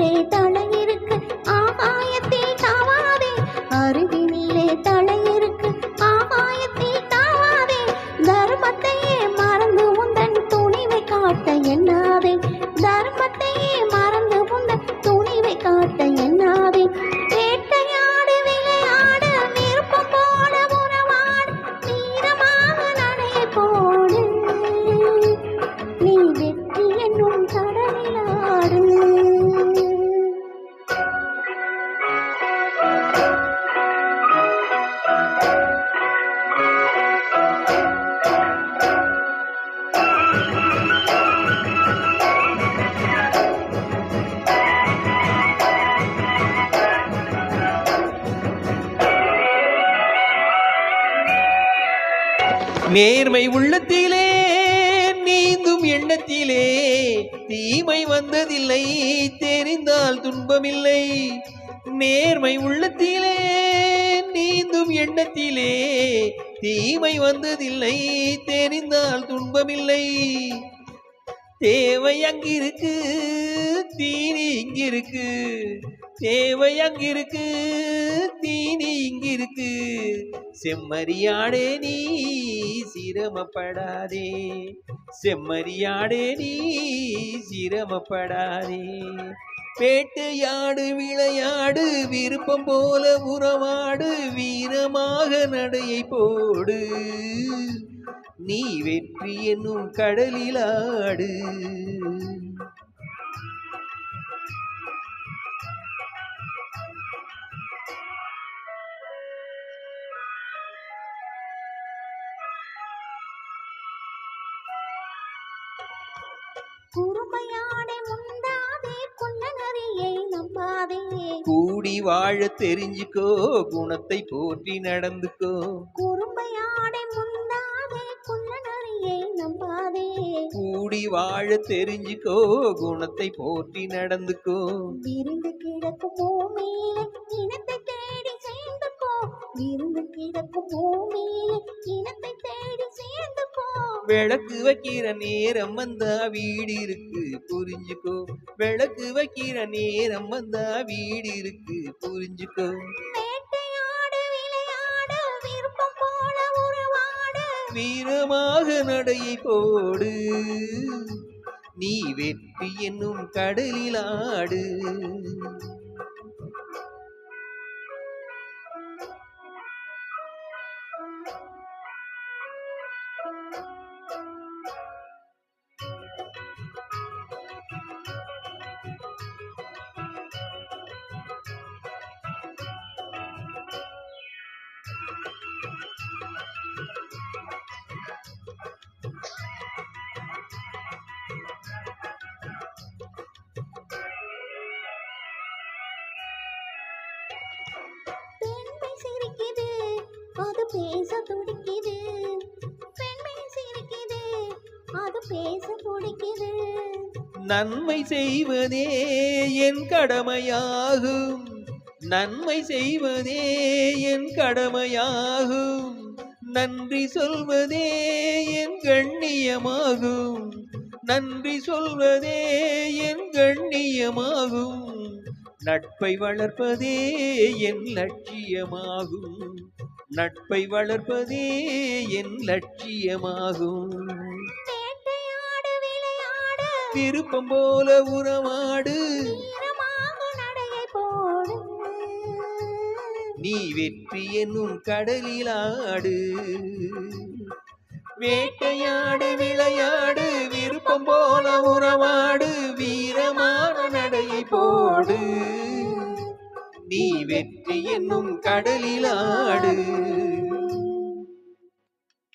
அருகினிலே தலை இருக்கு ஆகாயத்தில் தாவாதே, அருகினிலே தலை இருக்கு ஆகாயத்தில் தாவாதே, தர்மத்தையே மறந்து உந்தன் துணிவை காட்ட எண்ணாதே, தர்மத்தையே மறந்து உந்தன் துணிவை காட்ட எண்ணாதே. வேட்டையாடு விளையாடு விருப்பம் போல உறவாடு, வீரமாக நடையை போடு, நீ வெற்றி என்னும் கடலிலாடு. நேர்மை உள்ளத்திலே நீந்தும் எண்ணத்திலே தீமை வந்ததில்லை, தெரிந்தால் துன்பமில்லை. நேர்மை உள்ளத்திலே நீந்தும் எண்ணத்திலே தீமை வந்ததில்லை, தெரிந்தால் துன்பமில்லை. தேவை அங்கிருக்கு தீனி இங்கிருக்கு, தேவை அங்கிருக்கு தீனி இங்கிருக்கு. செம்மறியாடே நீ சிரமப்படாதே, செம்மறியாடே நீ சிரமப்படாதே. வேட்டையாடு விளையாடு விருப்பம் போல உறவாடு, வீரமாக நடையை போடு, நீ வெற்றி என்னும் கடலிலாடு. குறுமையாடை முந்தாதே, கொல்ல நரியை நம்பாதே, கூடி வாழ தெரிஞ்சுக்கோ, குணத்தை போற்றி நடந்துக்கோ. குறுமையாடை முந்தாதே, கொல்ல நரியை நம்பாதே, கூடி வாழ தெரிஞ்சுக்கோ, குணத்தை போற்றி நடந்துக்கோ. விருந்து கிடக்கும் பூமியிலே இனத்தை தேடி சேர்ந்துக்கோ, விருந்து கிடக்கும் பூமியிலே இனத்தை தேடி சேர்ந்துக்கோ. விளக்கு வைக்கிற நேரம் வந்தா வீடு இருக்கு புரிஞ்சுக்கோ, விளக்கு வைக்கிற நேரம் வந்தா வீடு இருக்கு புரிஞ்சுக்கோ. வேட்டையாடு விளையாடு விருப்பம் போல உறவாடு, வீரமாக நடையை போடு, நீ வெற்றி என்னும் கடலிலாடு. பெண்மை சிரிக்குது அது பேச துடிக்குது, பெண்மை சிரிக்குது அது பேச துடிக்குது. நன்மை செய்வதே என் கடமையாகும், நன்மை செய்வதே என் கடமையாகும், நன்றி சொல்வதே என் கண்ணியமாகும், நன்றி சொல்வதே என் கண்ணியமாகும். நட்பை வளர்ப்பதே என் லட்சியமாகும், நட்பை வளர்ப்பதே என் லட்சியமாகும். வேட்டையாடு விளையாடு விருப்பம் போல உறவாடு, வீரமாக நடையை போடு, நீ வெற்றி என்னும் கடலிலாடு. வேட்டையாடு விளையாடு விருப்பம் போல உறவாடு, வீரமான நடையை போடு, நீ வெற்றி என்னும் கடலிலாடு.